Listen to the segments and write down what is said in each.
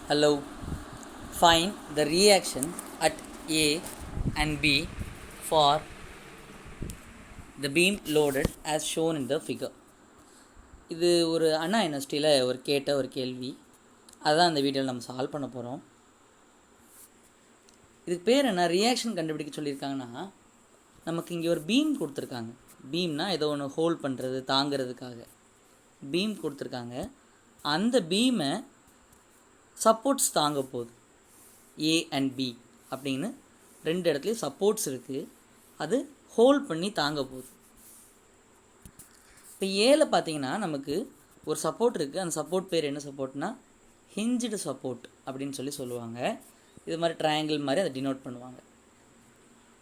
Hello. Find the reaction at A and B for the beam loaded as shown in the figure. இது ஒரு அண்ணா யூனிவர்சிட்டியில் கேட்ட ஒரு கேள்வி. அதுதான் இந்த வீடியோவில் நம்ம சால்வ் பண்ண போகிறோம். இதுக்கு பேர் என்ன, ரியாக்ஷன் கண்டுபிடிக்க சொல்லியிருக்காங்கன்னா, நமக்கு இங்கே ஒரு பீம் கொடுத்துருக்காங்க. பீம்னா ஏதோ ஒன்று ஹோல்ட் பண்ணுறது, தாங்கிறதுக்காக பீம் கொடுத்துருக்காங்க. அந்த பீமை சப்போர்ட்ஸ் தாங்க போகுது. ஏ அண்ட் பி அப்படின்னு ரெண்டு இடத்துலையும் சப்போர்ட்ஸ் இருக்குது. அது ஹோல்ட் பண்ணி தாங்க போகுது. இப்போ ஏல பார்த்தீங்கன்னா நமக்கு ஒரு சப்போர்ட் இருக்குது. அந்த சப்போர்ட் பேர் என்ன சப்போர்ட்னா ஹிஞ்சுடு சப்போர்ட் அப்படின்னு சொல்லுவாங்க. இது மாதிரி ட்ரையாங்கிள் மாதிரி அதை டினோட் பண்ணுவாங்க.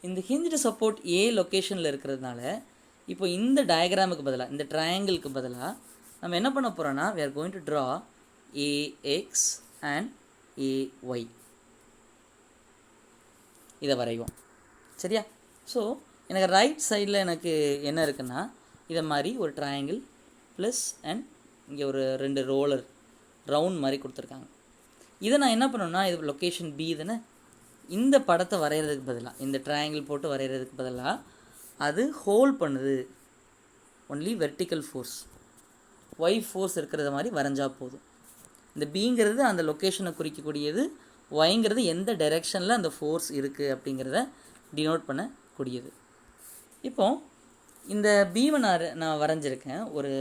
இந்த ஹிஞ்சுடு சப்போர்ட் ஏ லொக்கேஷனில் இருக்கிறதுனால இப்போ இந்த டயக்ராமுக்கு பதிலாக, இந்த ட்ரையாங்கிளுக்கு பதிலாக நம்ம என்ன பண்ண போகிறோன்னா, we are going to draw AX and AY. இதை வரைவோம். சரியா? ஸோ எனக்கு ரைட் சைடில் எனக்கு என்ன இருக்குன்னா, இதை மாதிரி ஒரு ட்ரையாங்கிள் ப்ளஸ் அண்ட் இங்கே ஒரு ரெண்டு ரோலர் ரவுண்ட் மாதிரி கொடுத்துருக்காங்க. இதை நான் என்ன பண்ணணும்னா, இது லொக்கேஷன் பி தானே, இந்த படத்தை வரைகிறதுக்கு பதிலாக, இந்த ட்ரையாங்கிள் போட்டு வரைகிறதுக்கு பதிலாக அது ஹோல்ட் பண்ணுது. Only vertical force, Y force இருக்கிறத மாதிரி வரைஞ்சால் போதும். இந்த பிங்கிறது அந்த லொக்கேஷனை குறிக்கக்கூடியது, ஒய்ங்கிறது எந்த டைரெக்ஷனில் அந்த ஃபோர்ஸ் இருக்குது அப்படிங்கிறத டினோட் பண்ணக்கூடியது. இப்போ இந்த பீமை நான் வரைஞ்சிருக்கேன் ஒரு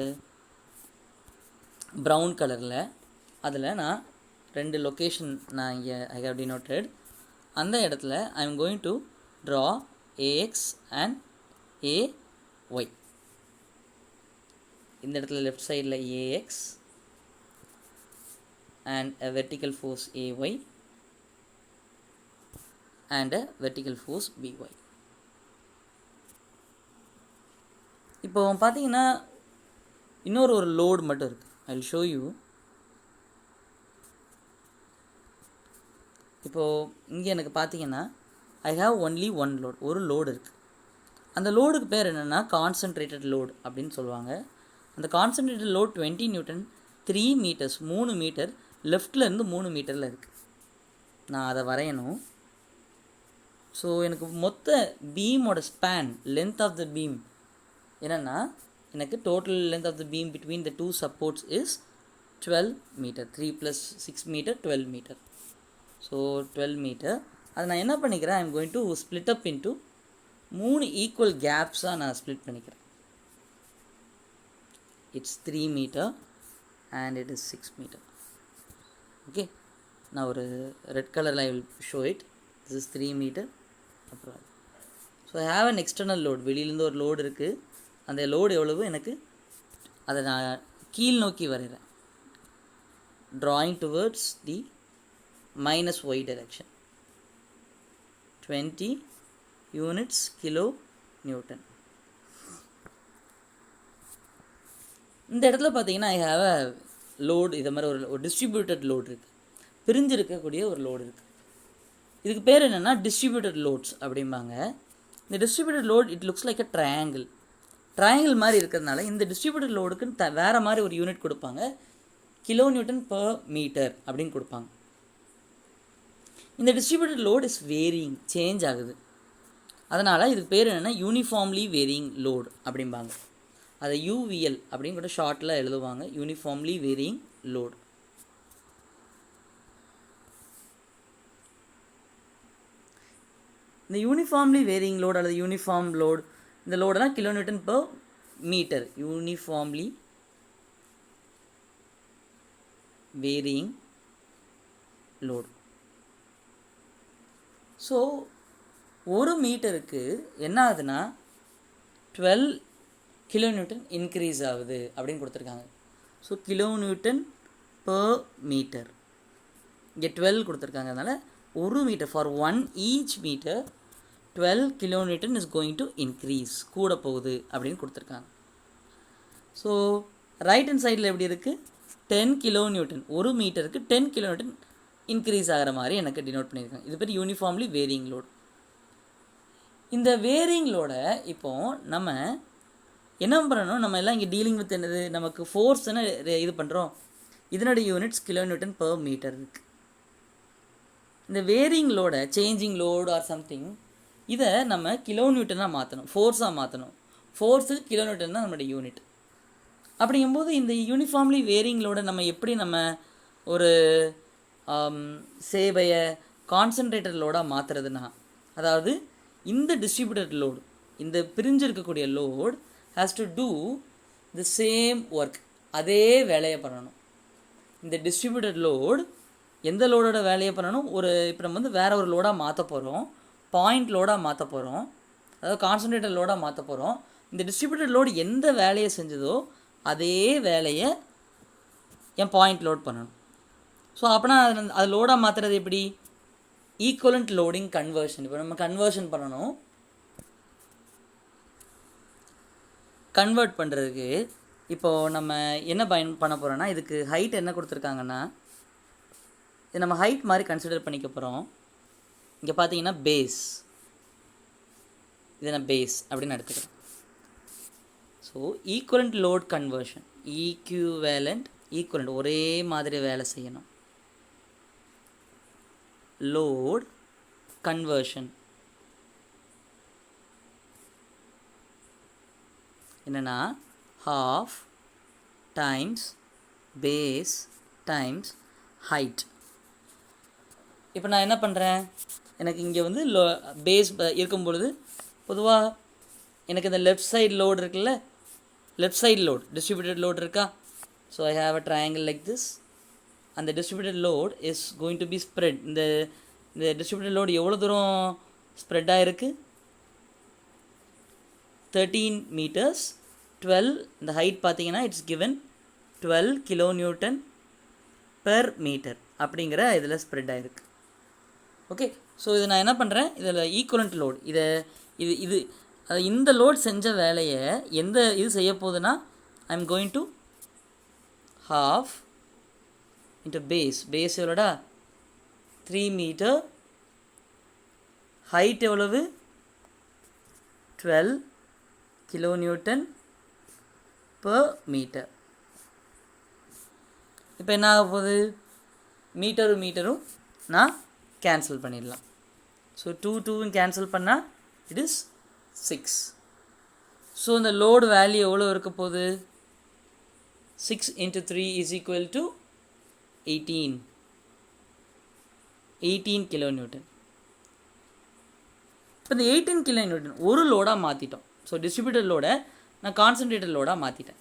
ப்ரௌன் கலரில். அதில் நான் ரெண்டு லொக்கேஷன் நான் இங்கே ஐ ஹவ் டினோட்டட். அந்த இடத்துல I am going to draw AX and AY. இந்த இடத்துல லெஃப்ட் சைடில் AX and a vertical force AY and a vertical force BY. இப்போ பார்த்தீங்கன்னா இன்னொரு லோடு மட்டும் இருக்குது. I will show you. இப்போது இங்கே எனக்கு பார்த்தீங்கன்னா I have only one load, ஒரு லோடு இருக்குது. அந்த லோடுக்கு பேர் என்னென்னா கான்சன்ட்ரேட்டட் லோடு அப்படின்னு சொல்லுவாங்க. அந்த concentrated load 20 newton, 3 meters, 3 meter லெஃப்ட்லேருந்து 3 மீட்டரில் இருக்குது. நான் அதை வரையணும். ஸோ எனக்கு மொத்த பீமோட span, length of the beam என்னென்னா, எனக்கு total length of the beam between the two supports is 12 meter. 3 + 6 meter, 12 meter. So 12 meter. அதை நான் என்ன பண்ணிக்கிறேன், I am going to split up into 3 equal கேப்ஸாக நான் ஸ்ப்ளிட் பண்ணிக்கிறேன். It's 3 metre and it is 6 meter. Okay, now ஒரு red கலரில் I will show it. This is 3 meter. அப்புறம் so I have an external load. வெளியிலேருந்து ஒரு load இருக்குது. அந்த லோடு எவ்வளவு, எனக்கு அதை நான் கீழ் நோக்கி வரைகிறேன். drawing towards the minus y direction. 20 units kilo Newton. இந்த இடத்துல பார்த்தீங்கன்னா ஐ ஹாவ் அ லோடு. இதை மாதிரி ஒரு டிஸ்ட்ரிபியூட்டட் லோடு இருக்குது, பிரிஞ்சு இருக்கக்கூடிய ஒரு லோடு இருக்குது. இதுக்கு பேர் என்னென்னா டிஸ்ட்ரிபியூட்டட் லோட்ஸ் அப்படிம்பாங்க. இந்த distributed load it looks like a triangle மாதிரி இருக்கிறதுனால இந்த டிஸ்ட்ரிபியூட்டட் லோடுக்குன்னு வேறு மாதிரி ஒரு யூனிட் கொடுப்பாங்க. கிலோ நியூட்டன் பர் மீட்டர் அப்படின்னு கொடுப்பாங்க. இந்த distributed load is varying, change ஆகுது. அதனால் இதுக்கு பேர் என்னென்னா யூனிஃபார்ம்லி வேரியிங் லோடு அப்படிம்பாங்க. அதை யூவிஎல் அப்படின்னு கூட ஷார்ட்டில் எழுதுவாங்க, யூனிஃபார்ம்லி வேரியிங் லோடு. இந்த யூனிஃபார்ம்லி வேரியிங் லோடு அல்லது யூனிஃபார்ம் லோடு, இந்த லோடெல்லாம் kilo newton per meter. Uniformly varying load. So ஒரு மீட்டருக்கு என்ன ஆகுதுன்னா 12 கிலோ நியூட்டன் இன்க்ரீஸ் ஆகுது அப்படின்னு கொடுத்துருக்காங்க. So kilo newton per meter இங்கே 12 கொடுத்துருக்காங்க. அதனால் ஒரு meter for 1 each meter 12 kilo newton is going to increase, கூட போகுது அப்படின்னு கொடுத்துருக்காங்க. ஸோ ரைட் ஹேண்ட் சைடில் எப்படி இருக்குது, 10 கிலோ நியூட்டன், ஒரு மீட்டருக்கு 10 கிலோ நியூட்டன் இன்க்ரீஸ் ஆகிற மாதிரி எனக்கு டினோட் பண்ணியிருக்காங்க. இது பேர் யூனிஃபார்ம்லி வேரியிங் லோடு. இந்த வேரியிங் லோடை இப்போது நம்ம என்ன பண்ணணும், நம்ம எல்லாம் இங்கே டீலிங் வித் என்னது, நமக்கு ஃபோர்ஸ் என்ன இது பண்ணுறோம், இதனுடைய units kilo newton per meter இருக்குது. இந்த வேரியிங் லோடை சேஞ்சிங் லோடு ஆர் சம்திங் இதை நம்ம கிலோநியூட்டனாக மாற்றணும், ஃபோர்ஸாக மாற்றணும். ஃபோர்ஸுக்கு கிலோநியூட்டன் தான் நம்மளுடைய யூனிட். அப்படிங்கும்போது இந்த யூனிஃபார்ம்லி வேரியிங் லோடை நம்ம எப்படி நம்ம ஒரு சேவையை கான்சன்ட்ரேட்டட் லோடாக மாற்றுறதுனா, அதாவது இந்த டிஸ்ட்ரிபியூட்டட் லோடு, இந்த பிரிஞ்சு இருக்கக்கூடிய load has to do the same work, அதே வேலையை பண்ணணும். இந்த டிஸ்ட்ரிபியூட்டட் லோடு எந்த லோடோட வேலையை பண்ணணும், இப்போ நம்ம வந்து வேறு ஒரு லோடாக மாற்ற போகிறோம், பாயிண்ட் லோடாக மாற்ற போகிறோம், அதாவது கான்சன்ட்ரேட்டட் லோடாக மாற்ற போகிறோம். இந்த டிஸ்ட்ரிபியூட்டட் லோடு எந்த வேலையை செஞ்சதோ அதே வேலையை என் பாயிண்ட் லோட் பண்ணணும். ஸோ அப்போனா அது லோடாக மாற்றுறது எப்படி? Equivalent loading conversion. இப்போ நம்ம கன்வர்ஷன் பண்ணணும். கன்வெர்ட் பண்ணுறதுக்கு இப்போது நம்ம என்ன பண்ண போகிறோன்னா, இதுக்கு ஹைட் என்ன கொடுத்துருக்காங்கன்னா, இது நம்ம ஹைட் மாதிரி கன்சிடர் பண்ணிக்க போகிறோம். இங்கே பார்த்தீங்கன்னா பேஸ், இதை நான் பேஸ் அப்படின்னு எடுத்துக்கிறேன். So equivalent load conversion, equivalent ஒரே மாதிரி வேலை செய்யணும். லோட் கன்வர்ஷன் என்னென்னா half times base times height. இப்போ நான் என்ன பண்ணுறேன், எனக்கு இங்கே வந்து பேஸ் இருக்கும் பொழுது பொதுவாக எனக்கு இந்த லெஃப்ட் சைடு லோடு இருக்குல்ல, left side load distributed load இருக்கா. So I have a triangle like this. அந்த distributed load is going to be spread. இந்த டிஸ்ட்ரிபியூட்டட் லோடு எவ்வளோ தூரம் ஸ்ப்ரெட் ஆகிருக்கு? 13 meters. 12, இந்த ஹைட் பார்த்தீங்கன்னா it's given 12 kilonewton per meter அப்படிங்கிற இதில் ஸ்ப்ரெட் ஆகிருக்கு. ஓகே, ஸோ இது நான் என்ன பண்ணுறேன், இதில் ஈக்குவலண்ட் லோட், இது இந்த லோட் செஞ்ச வேலையை எந்த இது செய்ய போகுதுன்னா, I am going to half into base எவ்வளோடா 3 meter, ஹைட் எவ்வளவு 12 kilonewton per meter. இப்போ என்ன ஆக போகுது, மீட்டரும் நான் கேன்சல் பண்ணிடலாம். ஸோ 2 கேன்சல் பண்ணால் இட் இஸ் 6. ஸோ இந்த லோடு வேல்யூ எவ்வளோ இருக்க போகுது, 6 into 3 is equal to 18 kilonewton. இப்போ இந்த 18 kilonewton ஒரு லோடாக மாற்றிட்டோம். ஸோ டிஸ்ட்ரிபியூட்டட் லோடை நான் கான்சன்ட்ரேட்டட் லோடாக மாற்றிட்டேன்.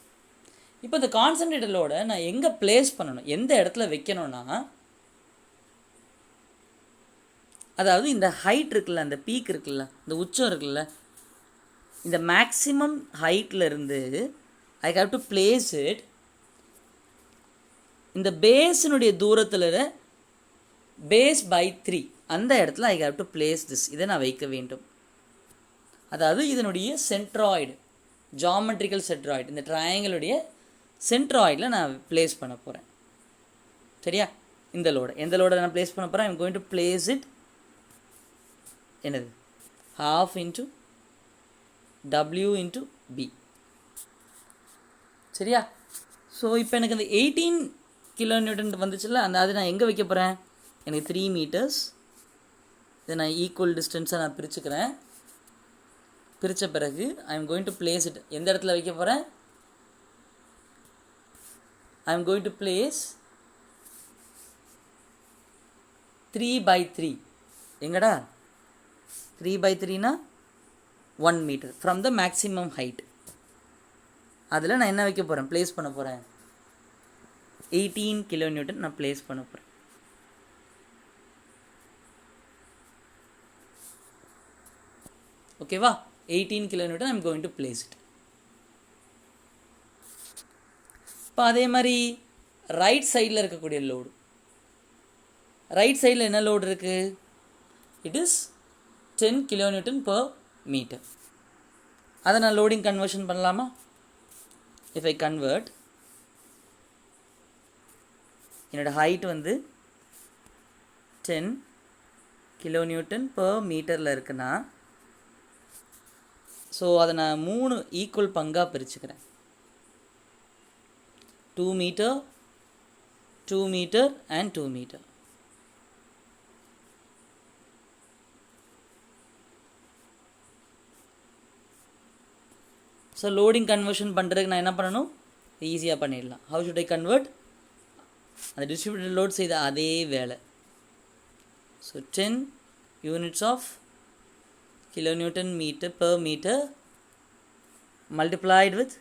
இப்போ இந்த கான்சன்ட்ரேட்டட் லோடை நான் எங்கே பிளேஸ் பண்ணணும், எந்த இடத்துல வைக்கணும்னா, அதாவது இந்த ஹைட் இருக்குல்ல, அந்த பீக் இருக்குல்ல, இந்த உச்சம் இருக்குல்ல, இந்த மேக்ஸிமம் ஹைட்டில் இருந்து I have to place it இந்த பேஸினுடைய தூரத்தில் பேஸ் பை 3 அந்த இடத்துல I have to place this, இதை நான் வைக்க வேண்டும். அதாவது இதனுடைய சென்ட்ராய்டு, ஜாமெட்ரிக்கல் சென்ட்ராய்டு, இந்த ட்ரையாங்கிளுடைய சென்ட்ராய்டில் நான் பிளேஸ் பண்ண போகிறேன். சரியா? இந்த லோடை எந்த லோடை நான் பிளேஸ் பண்ண போகிறேன், I am going to place it என்னது half into W into B. சரியா? ஸோ இப்போ எனக்கு இந்த 18 kilonewton வந்துச்சுல்ல, அது நான் எங்கே வைக்க போகிறேன், எனக்கு 3 meters, இதை நான் ஈக்குவல் டிஸ்டன்ஸாக நான் பிரிச்சுக்கிறேன். பிரித்த பிறகு I am going to place it எந்த இடத்துல வைக்க போகிறேன், I am going to place 3/3. எங்கடா 3/3னா 1 meter from the maximum height. அதில் நான் என்ன வைக்க போகிறேன், பிளேஸ் பண்ண போகிறேன் 18 kilonewton நான் பிளேஸ் பண்ண போகிறேன். ஓகேவா? 18 kilonewton I am going to place it. இப்போ அதே மாதிரி ரைட் சைடில் இருக்கக்கூடிய லோடு, ரைட் சைடில் என்ன லோடு இருக்குது, it is 10 kilonewton per meter. அதை நான் லோடிங் கன்வர்ஷன் பண்ணலாமா? இஃப் ஐ கன்வெர்ட், என்னோடய ஹைட் வந்து 10 kilonewton per meterல இருக்குன்னா, ஸோ அதை நான் 3 ஈக்குவல் பங்காக பிரிச்சுக்கிறேன். 2 meter, 2 meter and 2 meter. So loading conversion பண்ணுறதுக்கு நான் என்ன பண்ணணும், ஈஸியாக பண்ணிடலாம். ஹவு ஷுட் ஐ கன்வெர்ட், அந்த டிஸ்ட்ரிபியூட்டட் லோட் செய்த அதே வேலை. So 10 units of kilonewton meter per meter multiplied with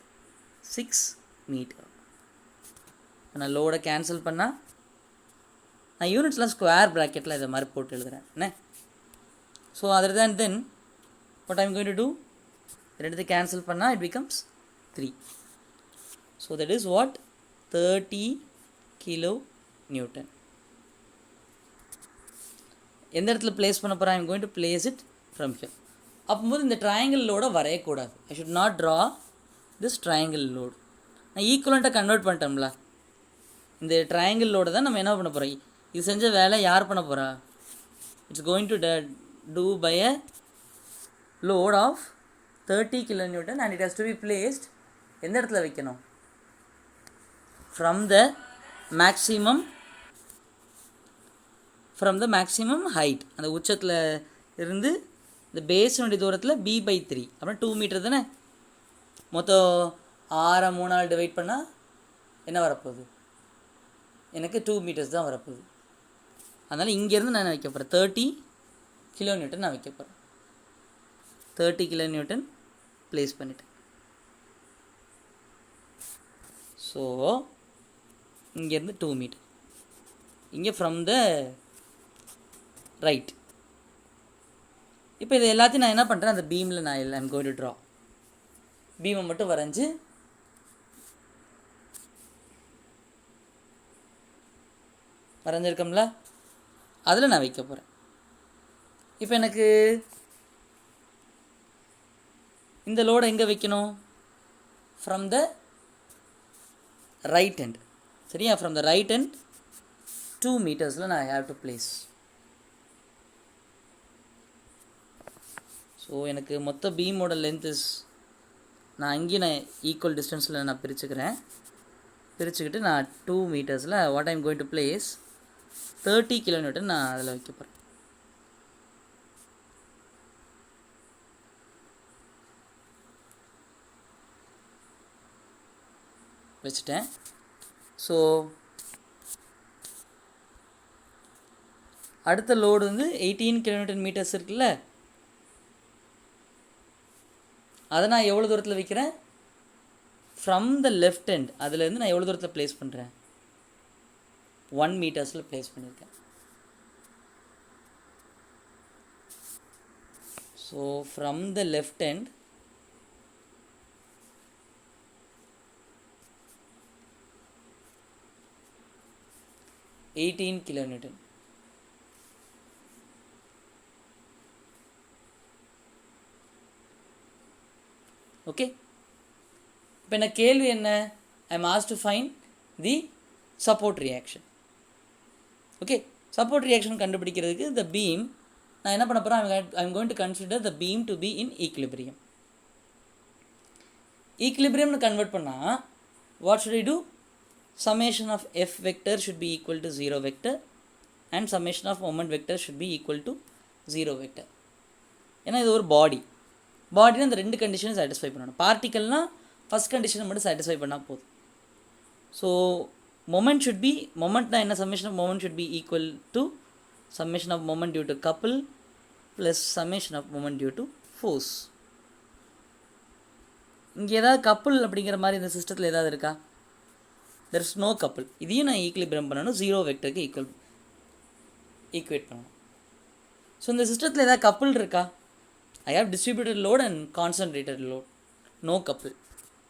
6 meter. நான் லோடை கேன்சல் பண்ணால் நான் யூனிட்ஸ்லாம் ஸ்கொயர் ப்ராக்கெட்டில் இதை மாதிரி போட்டு எழுதுகிறேன் என்ன. So other than then what I'm going to do, ரெண்டு கேன்சல் பண்ணால் it becomes 3. So that is what 30 kilonewton. எந்த இடத்துல பிளேஸ் பண்ண போகிறேன், I'm going to place it from here. அப்போது இந்த ட்ரையாங்கிள் லோடை வரையக்கூடாது. I should not draw this triangle load. நான் ஈக்குவலண்ட்டாக கன்வெர்ட் பண்ணிட்டோம்ல, இந்த ட்ரையாங்கிள் லோடை தான் நம்ம என்ன பண்ண போகிறோம், இது செஞ்ச வேலை யார் பண்ண போகிறா, it's going to do by a load of 30 kilonewton and it has to be placed எந்த இடத்துல வைக்கணும், from the maximum height, அந்த உச்சத்தில் இருந்து இந்த பேஸினுடைய தூரத்தில் b/3 அப்புறம் 2 மீட்டர் தானே. மொத்தம் 6 3 டிவைட் பண்ணால் என்ன வரப்போகுது, எனக்கு 2 மீட்டர்ஸ் தான் வரப்போகுது. அதனால் இங்கேருந்து நான் வைக்க போகிறேன் 30 kilonewton நான் வைக்க போகிறேன். 30 kilonewton ப்ளேஸ் பண்ணிட்டேன். ஸோ இங்கேருந்து 2 மீட்டர், இங்கே ஃப்ரம் த ரைட். இப்போ இது எல்லாத்தையும் நான் என்ன பண்ணுறேன், அந்த பீமில் நான் ஐம் கோயிங் டு ட்ரா. பீமை மட்டும் வரைஞ்சி வரைஞ்சிருக்கோம்ல, அதில் நான் வைக்க போகிறேன். இப்போ எனக்கு இந்த லோடை எங்கே வைக்கணும், ஃப்ரம் த ரைட் ஹேண்ட். சரியா, ஃப்ரம் த ரைட் ஹேண்ட் 2 மீட்டர்ஸில் நான் ஹேவ் டு பிளேஸ். ஸோ எனக்கு மொத்த பீமோட லென்த் இஸ், நான் அங்கேயும் நான் ஈக்குவல் டிஸ்டன்ஸில் நான் பிரிச்சுக்கிட்டு நான் 2 மீட்டர்ஸில் what I'm going to place 30 kilonewton நான் அதில் வைக்க போகிறேன். வச்சுட்டேன். ஸோ அடுத்த லோடு வந்து 18 kilonewton மீட்டர்ஸ் இருக்குல்ல, அதை நான் எவ்வளோ தூரத்தில் வைக்கிறேன், ஃப்ரம் த லெஃப்ட் ஹேண்ட் அதுலேருந்து நான் எவ்வளோ தூரத்தில் ப்ளேஸ் பண்ணுறேன், 1 மீட்டர்ஸில் ப்ளேஸ் பண்ணியிருக்கேன். So from the left hand $18 kilonewton. Okay, இப்போ என்ன கேள்வி என்ன, I am asked to find the support reaction. Okay, support reaction கண்டுபிடிக்கிறதுக்கு இந்த பீம் நான் என்ன பண்ண போகிறேன், I am going to consider the beam to be in equilibrium. ஈக்லிபிரியம்னு கன்வெர்ட் பண்ணால் what should I do, summation of f vector should be equal to 0 vector and summation of moment vector should be equal to 0 vector. ஏன்னா இது ஒரு பாடினா இந்த ரெண்டு கண்டிஷனை satisfy பண்ணணும். பார்ட்டிக்கல்னால் ஃபஸ்ட் கண்டிஷனை மட்டும் சாட்டிஸ்ஃபை பண்ணால் போதும். ஸோ மொமெண்ட்னா என்ன, summation of moment should be equal to summation of moment due to couple plus summation of moment due to force. இங்கே ஏதாவது கப்புள் அப்படிங்கிற மாதிரி இந்த சிஸ்டத்தில் ஏதாவது இருக்கா, there is no couple. இதையும் நான் ஈக்குலிபிரியம் பண்ணணும், 0 வெக்டருக்கு ஈக்குவேட் பண்ணணும். ஸோ இந்த சிஸ்டத்தில் ஏதாவது கப்புள் இருக்கா, I have distributed load and concentrated load, no couple.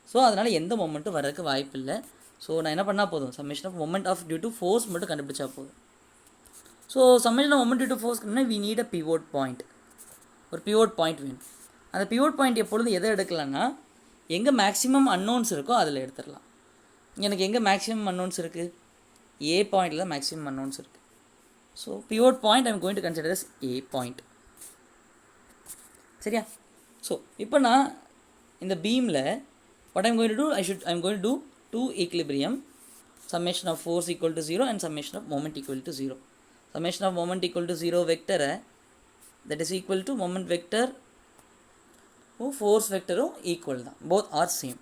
So அதனால் எந்த மொமெண்ட்டும் வரதுக்கு வாய்ப்பு இல்லை. ஸோ நான் என்ன பண்ணால் போதும், summation of moment of due to force மட்டும் கண்டுபிடிச்சா போதும். So summation of moment due to ஃபோர்ஸ்க்குன்னா we need a pivot point, ஒரு பிவோட் பாயிண்ட் வேணும். அந்த பிவோட் பாயிண்ட் எப்பொழுது எதை எடுக்கலாம்னா, எங்கே மேக்ஸிமம் அன்னோன்ஸ் இருக்கோ அதில் எடுத்துடலாம். எனக்கு எங்கே மேக்ஸிமம் அன்னோன்ஸ் இருக்குது, ஏ பாயிண்டில் தான் மேக்ஸிமம் அன்னோன்ஸ் இருக்குது. So pivot point I am going to consider as A point. சரியா, ஸோ இப்போ நான் இந்த பீமில் what I'm going to do, I am going to do 2 equilibrium, summation of force equal to 0 and summation of moment equal to 0. Summation of moment equal to 0 vector that is equal to moment vector force வெக்டரும் equal தான், both are same.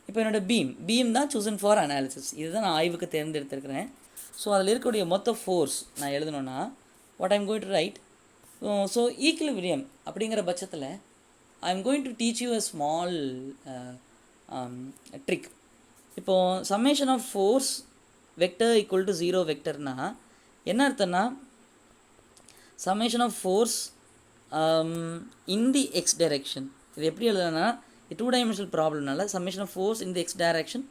இப்போ என்னோடய beam தான் Susan for analysis, இதுதான் நான் ஆய்வுக்கு தேர்ந்தெடுத்திருக்கிறேன். So அதில் இருக்கக்கூடிய மொத்த ஃபோர்ஸ் நான் எழுதணுன்னா what I'm going to write. So equilibrium அப்படிங்கிற பட்சத்தில் I am going to teach you a small trick. இப்போது summation of force vector equal to 0 வெக்டர்னா என்ன அர்த்தம்னா, summation of force in the x direction. இது எப்படி எழுதுனா, டூ டைமென்ஷனல் ப்ராப்ளம்னால summation of force in the x direction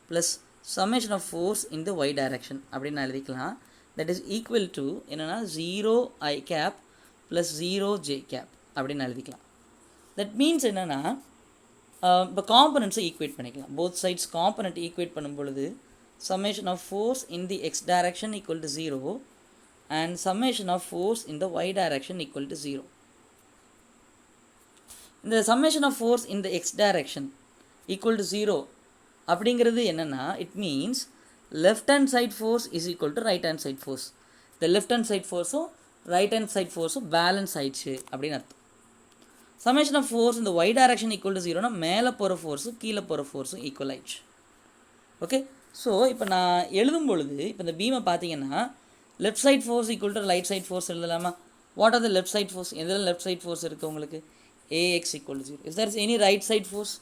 plus summation of force in the y direction அப்படின்னு நான் எழுதிக்கலாம். தட் இஸ் ஈக்குவல் டு என்னென்னா 0 i cap plus 0 j cap அப்படின்னு நான் எழுதிக்கலாம். தட் மீன்ஸ் என்னென்னா, இப்போ காம்பனன்ட்ஸை ஈக்குவேட் பண்ணிக்கலாம். போத் சைட்ஸ் காம்பனண்ட் ஈக்குவேட் பண்ணும் பொழுது summation of force in the x direction equal to 0 and summation of force in the y direction equal to 0. இந்த summation of force in the x direction equal to 0 அப்படிங்கிறது என்னன்னா, it means left hand side force is equal to right hand side force. the left hand side forceம் right hand side forceம் balance ஆயிடுச்சு அப்படின்னு அர்த்தம். summation of force in the y direction equal to 0னா மேலே போகிற ஃபோர்ஸும் கீழே போகிற ஃபோர்ஸும் ஈக்குவல் ஆயிடுச்சு. ஓகே, ஸோ இப்போ நான் எழுதும் பொழுது இப்போ இந்த பீமை பார்த்தீங்கன்னா left side force equal to right side force எழுதலாமா? What are the left side force? எதில் லெஃப்ட் சைட் ஃபோர்ஸ் இருக்குது உங்களுக்கு? AX equal to 0. Is there any right side force?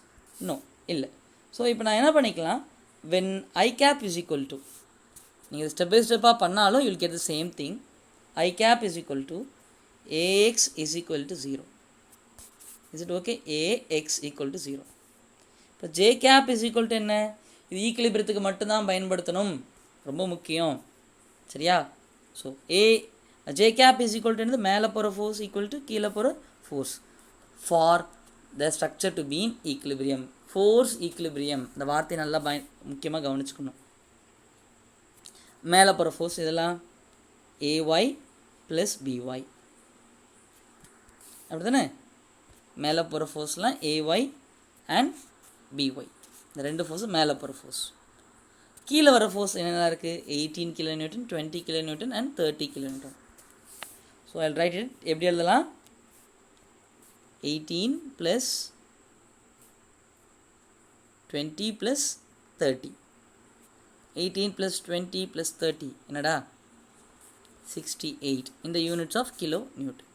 No, இல்லை. ஸோ இப்போ நான் என்ன பண்ணிக்கலாம், when I cap is equal to, நீங்கள் ஸ்டெப் பை ஸ்டெப்பாக பண்ணாலும் you'll get the same thing. I cap is equal to AX is equal to 0. Is it okay? AX equal to 0. இப்போ J cap is equal to என்ன? இது ஈக்குலிபிரியத்துக்கு மட்டும்தான் பயன்படுத்தணும், ரொம்ப முக்கியம், சரியா? So J cap is equal to மேலே போகிற ஃபோர்ஸ் ஈக்குவல் டு கீழே போகிற force for the structure to been equilibrium. Force equilibrium இந்த வார்த்தையை நல்லா முக்கியமாக கவனிச்சுக்கணும். மேலே போகிற ஃபோர்ஸ் இதெல்லாம் AY ப்ளஸ் BY, அப்படி தானே? மேலே போகிற ஃபோர்ஸ்லாம் AY அண்ட் BY, இந்த ரெண்டு ஃபோர்ஸும் மேலே போகிற ஃபோர்ஸ். கீழே வர ஃபோர்ஸ் என்னெல்லாம் இருக்குது? 18 kN, 20 kN and 30 kN. So I right it. எப்படி எழுதலாம்? 18 ப்ளஸ் 20 ப்ளஸ் 30. 18 ப்ளஸ் 20 ப்ளஸ் 30 என்னடா? 68 இந்த யூனிட்ஸ் ஆஃப் கிலோ நியூட்டன்.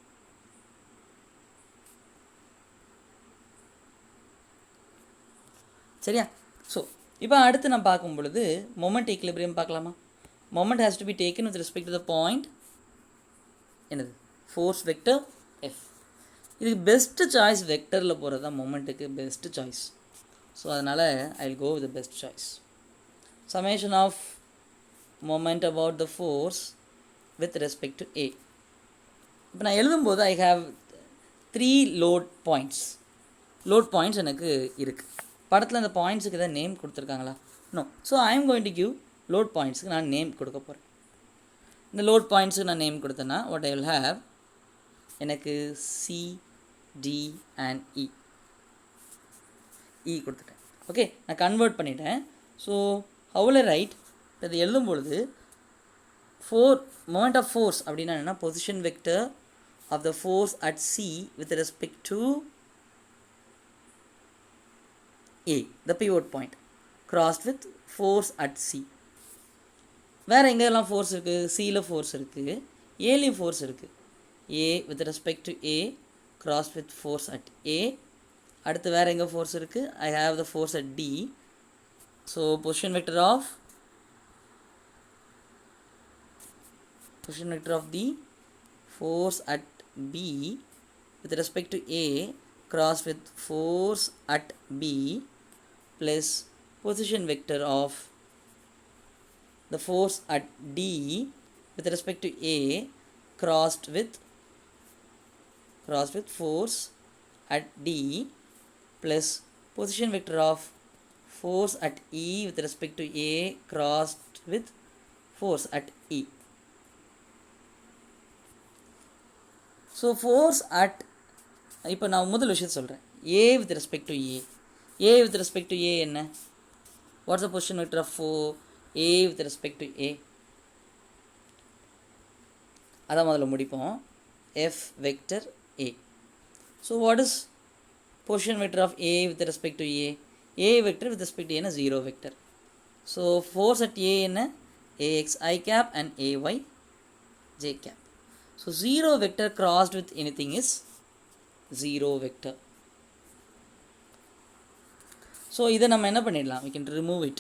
சரியா? ஸோ இப்போ அடுத்து நான் பார்க்கும் பொழுது மொமெண்ட் ஈக்குலிபிரியம் பார்க்கலாமா? Moment has to be taken with respect to the point என்னது? Force vector F. இதுக்கு பெஸ்ட்டு சாய்ஸ் வெக்டரில் போகிறது தான் மொமெண்ட்டுக்கு பெஸ்ட்டு சாய்ஸ். ஸோ அதனால் I will go with the best choice. Summation of moment about the force with respect to A. இப்போ நான் எழுதும்போது I have 3 load points. Load points எனக்கு இருக்குது. படத்தில் அந்த பாயிண்ட்ஸுக்கு எதாவது நேம் கொடுத்துருக்காங்களா? No. So I am going to give load பாயிண்ட்ஸுக்கு நான் நேம் கொடுக்க போகிறேன். இந்த லோட் பாயிண்ட்ஸுக்கு நான் நேம் கொடுத்தேன்னா வாட் ஐ வில் ஹேவ், எனக்கு C, D and E கொடுத்துட்டேன். ஓகே, நான் கன்வெர்ட் பண்ணிட்டேன். ஸோ ஹவுல ரைட் இது எழுதும்பொழுது மொமெண்ட் ஆஃப் ஃபோர்ஸ் அப்படின்னா என்னென்னா, position vector of the force at C with respect to A, the pivot point, crossed with force at C. வேறு எங்கெல்லாம் ஃபோர்ஸ் இருக்குது? Cயில் ஃபோர்ஸ் இருக்குது, Aலையும் ஃபோர்ஸ் இருக்குது. A with respect to A crossed with force at A. அடுத்து வேறு எங்கே force இருக்குது? I have the force at D. So position vector of the force at B with respect to A crossed with force at B plus position vector of the force at D with respect to A crossed with force at D plus position vector of force at E with respect to A crossed with force at E. So force at, இப்போ நான் முதல் விஷயம் சொல்கிறேன். A with respect to A. A with respect to A என்ன? What's the position vector of A with respect to A? அதான் முதல்ல முடிப்போம். F vector A. So what is position vector of A with respect to A vector with respect to A is 0 vector. So force at A என்ன AX I cap and AY J cap. So 0 vector crossed with anything is 0 vector. So இதை நம்ம என்ன பண்ணிடலாம், we can remove it.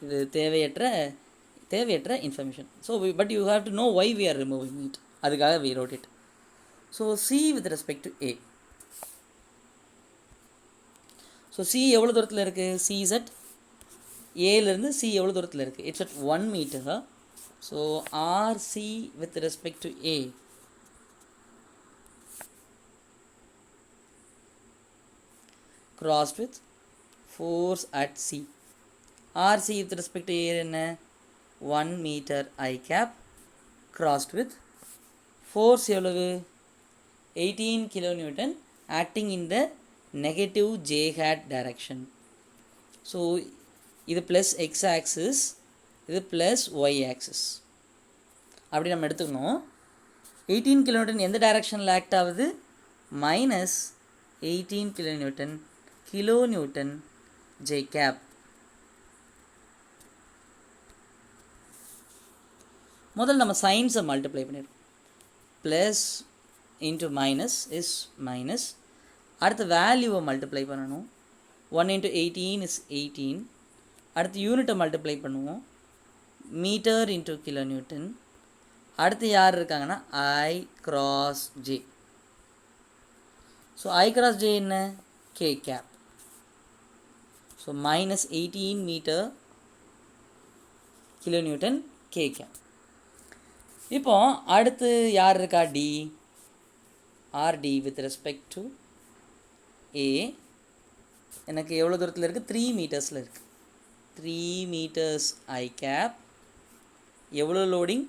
இது தேவையற்ற information. So but you have to know why we are removing it. அதுக்காக we wrote it. So C with respect to A. So C எவ்வளோ தூரத்தில் இருக்குது, C is at ஏலேருந்து C எவ்வளோ தூரத்தில் இருக்குது, it's at 1 meter. So RC with respect to A crossed with force at C. RC with respect to A என்ன 1 meter I cap crossed with force எவ்வளவு 18 kilonewton acting in the negative J hat direction. So இது plus x axis, இது plus y axis. அப்படி நம்ம எடுத்துக்கணும். 18 kilonewton எந்த டைரக்ஷனில் act ஆகுது, minus 18 kilonewton J cap. முதல்ல நம்ம சைன்ஸை மல்டிப்ளை பண்ணிடுறோம். Plus into minus is minus. அடுத்த வேல்யூவை மல்டிப்ளை பண்ணணும். 1 into 18 is 18. அடுத்து யூனிட்டை மல்டிப்ளை பண்ணுவோம். Meter into kilonewton. அடுத்து யார் இருக்காங்கன்னா i cross j. So i cross j என்ன, k cap. So minus 18 meter kilonewton K cap. இப்போ அடுத்து யார் இருக்கா, D. RD with respect to A எனக்கு எவ்வளோ தூரத்தில் இருக்குது, 3 மீட்டர்ஸில் இருக்குது. 3 meters I cap. எவ்வளோ loading,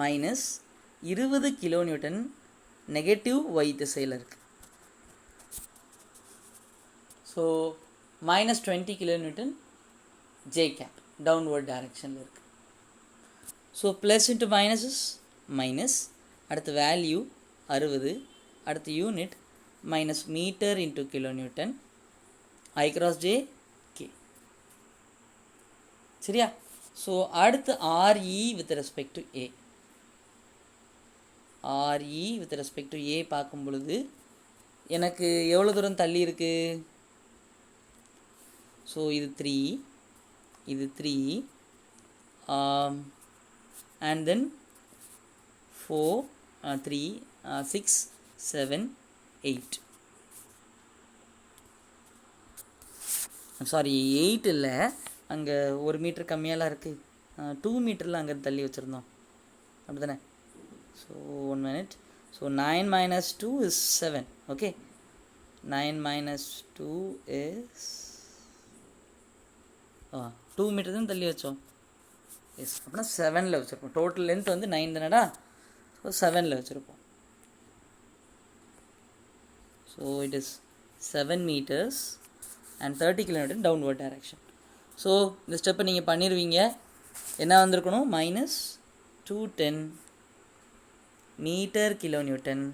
minus 20 kilonewton negative y திசையில் இருக்குது. So minus 20 kilonewton J cap downward டைரக்ஷனில் இருக்குது. So plus into minus is minus. அடுத்த வேல்யூ 60. அடுத்த unit minus meter into kilonewton I cross J K. சரியா? ஸோ அடுத்து RE with respect to A. RE with respect to A பார்க்கும் பொழுது எனக்கு எவ்வளோ தூரம் தள்ளி இருக்குது, ஸோ இது 3, இது 3 and then 4 3 6 7 8. சாரி 8 இல்லை, அங்கே 1 மீட்டர் கம்மியாலாம் இருக்குது. 2 மீட்டரில் அங்கே தள்ளி வச்சுருந்தோம், அப்படி தானே? So 1 minute. So 9 minus 2 is 7. Okay, 9 minus 2 is 2 meter தான் தள்ளி வச்சோம். எஸ், அப்படின்னா 7ல் வச்சுருப்போம். டோட்டல் லென்த் வந்து 9 தானடா, ஸோ 7ல் வச்சுருப்போம். So it is 7 meters and 30 kilonewton downward direction. So இந்த ஸ்டெப்பை நீங்கள் பண்ணிடுவீங்க. என்ன வந்திருக்கணும், minus 210 meter kilonewton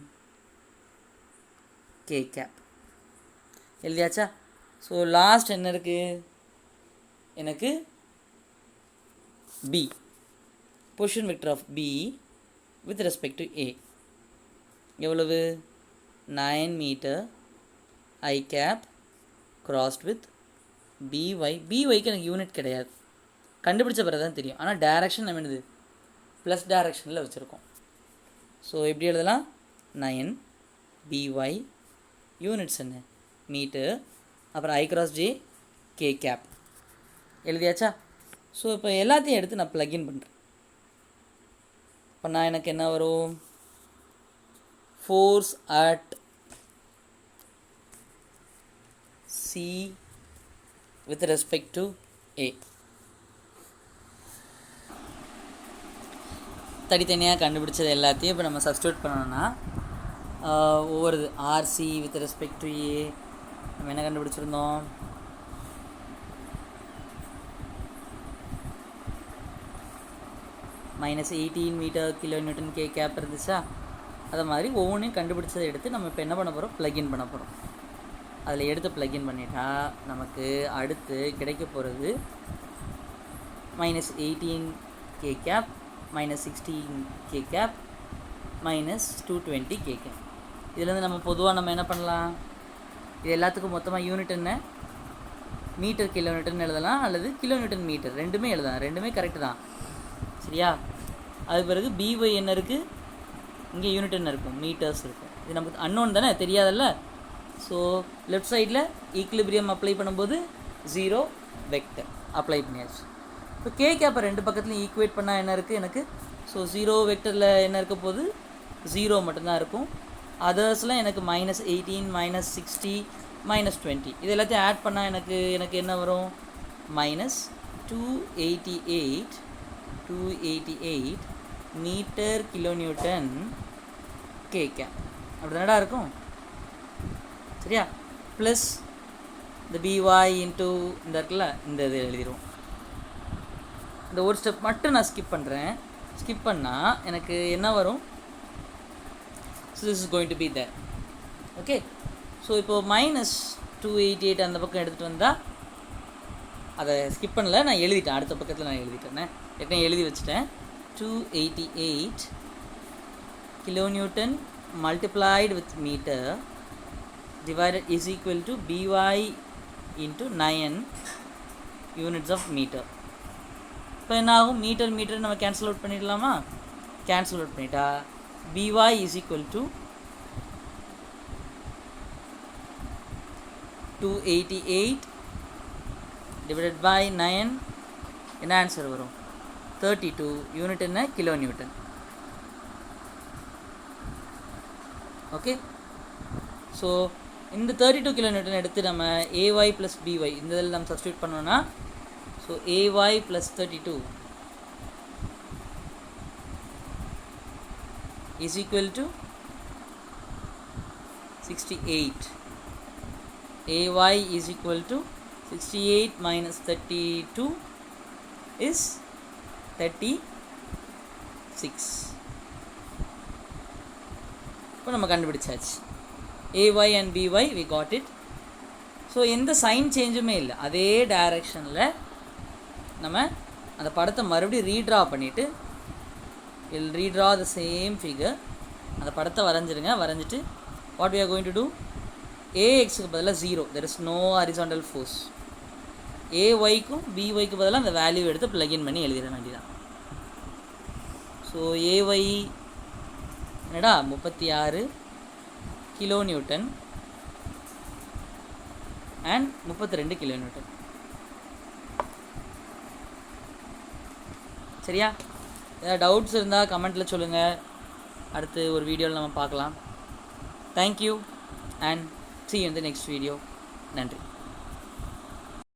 K cap. எழுதியாச்சா? ஸோ லாஸ்ட் என்ன இருக்குது எனக்கு, B. Position vector of B with respect to A எவ்வளவு, 9 meter i cap crossed with by. byக்கு எனக்கு யூனிட் கிடையாது, கண்டுபிடிச்ச பிறகு தான் தெரியும். ஆனால் டைரக்ஷன் நம்ம என்னது, ப்ளஸ் டைரக்ஷனில் வச்சுருக்கோம். ஸோ எப்படி எழுதலாம், 9 by யூனிட்ஸ் என்ன, மீட்டர், அப்புறம் i cross j k cap. எழுதியாச்சா? ஸோ இப்போ எல்லாத்தையும் எடுத்து நான் ப்ளக்இன் பண்ணுறேன். இப்போ நான் எனக்கு என்ன வரும், force at C with respect to A. தனித்தனியாக கண்டுபிடிச்சது எல்லாத்தையும் இப்போ நம்ம சப்ஸ்டியூட் பண்ணோம்னா ஒவ்வொரு RC with respect to A நம்ம என்ன கண்டுபிடிச்சிருந்தோம், minus 18 meter kilonewton K cap இருந்துச்சா. அதை மாதிரி ஒவ்வொன்றையும் கண்டுபிடிச்சதை எடுத்து நம்ம இப்போ என்ன பண்ண போகிறோம், ப்ளக்இன் பண்ண போகிறோம். அதில் எடுத்து ப்ளக்இன் பண்ணிட்டா நமக்கு அடுத்து கிடைக்க போகிறது -18 k cap -16 k cap -220 k cap. இதுலேருந்து நம்ம பொதுவாக நம்ம என்ன பண்ணலாம், இது எல்லாத்துக்கும் மொத்தமாக யூனிட் என்ன, மீட்டர் கிலோமீட்டர்னு எழுதலாம் அல்லது கிலோமீட்டர் மீட்டர், ரெண்டுமே எழுதலாம், ரெண்டுமே கரெக்டு தான். சரியா? அதுக்கு பிறகு BY என்ன இருக்குது, இங்கே யூனிட் என்ன இருக்கும், மீட்டர்ஸ் இருக்கும். இது நமக்கு அன்னோன் தானே, தெரியாதல்ல. ஸோ லெஃப்ட் சைடில் ஈக்லிபிரியம் அப்ளை பண்ணும்போது 0 வெக்டர் அப்ளை பண்ணியாச்சு. இப்போ கே கேப்பை ரெண்டு பக்கத்துலையும் ஈக்குவேட் பண்ணால் என்ன இருக்குது எனக்கு, ஸோ 0 வெக்டரில் என்ன இருக்க போது, 0 மட்டும்தான் இருக்கும். அதர்ஸ்லாம் எனக்கு -18 -60 -20 இது எல்லாத்தையும் ஆட் பண்ணால் எனக்கு என்ன வரும், -288 மீட்டர் கிலோநியூட்டன் கே கேப் அப்படி தானடா இருக்கும். சரியா? ப்ளஸ் இந்த BY இன்ட்டு இந்த இருக்குல்ல, இந்த இது எழுதிடுவோம். இந்த ஒரு ஸ்டெப் மட்டும் நான் ஸ்கிப் பண்ணுறேன். ஸ்கிப் பண்ணால் எனக்கு என்ன வரும், so this is going to be there. Okay, so இப்போது -288 அந்த பக்கம் எடுத்துகிட்டு வந்தால், அதை ஸ்கிப் பண்ணல, நான் எழுதிட்டேன், அடுத்த பக்கத்தில் நான் எழுதிட்டேன், ஏற்கனவே எழுதி வச்சுட்டேன். 288 kilonewton multiplied with meter divided is equal to BY into 9 units of meter. இப்போ என்ன ஆகும், மீட்டர் நம்ம கேன்சல் அவுட் பண்ணிடலாமா, கேன்சல் அவுட் பண்ணிட்டா BY is equal to 288 divided by 9 என்ன ஆன்சர் வரும், 32 யூனிட் என்ன, கிலோ நியூட்டன். ஓகே, ஸோ இந்த 32 கிலோ நியூட்டன் எடுத்து நம்ம AY ப்ளஸ் BY இந்த இதில் நம்ம சப்ஸ்டியூட் பண்ணோன்னா, so AY plus 32 is equal to 68. AY is equal to 68 minus 32 is 36. இப்போ நம்ம கண்டுபிடிச்சாச்சு AY and BY, we got it. So எந்த சைன் சேஞ்சுமே இல்லை, அதே டைரக்ஷனில் நம்ம அந்த படத்தை மறுபடியும் ரீட்ரா பண்ணிவிட்டு வில் ரீட்ரா த சேம் ஃபிகர். அந்த படத்தை வரைஞ்சிருங்க. வரைஞ்சிட்டு what we are going to do, AXக்கு பதிலாக 0, there is no horizontal force. AYக்கும் BYக்கு பதிலாக அந்த வேல்யூ எடுத்து ப்ளக்இன் பண்ணி எழுதிட வேண்டியதான். ஸோ AY என்னடா 36 kilo Newton and 32 kilo newton. சரியா? ஏதாவது டவுட்ஸ் இருந்தால் கமெண்ட்டில் சொல்லுங்கள், அடுத்து ஒரு வீடியோவில் நம்ம பார்க்கலாம். Thank you and see you in the next video. நன்றி.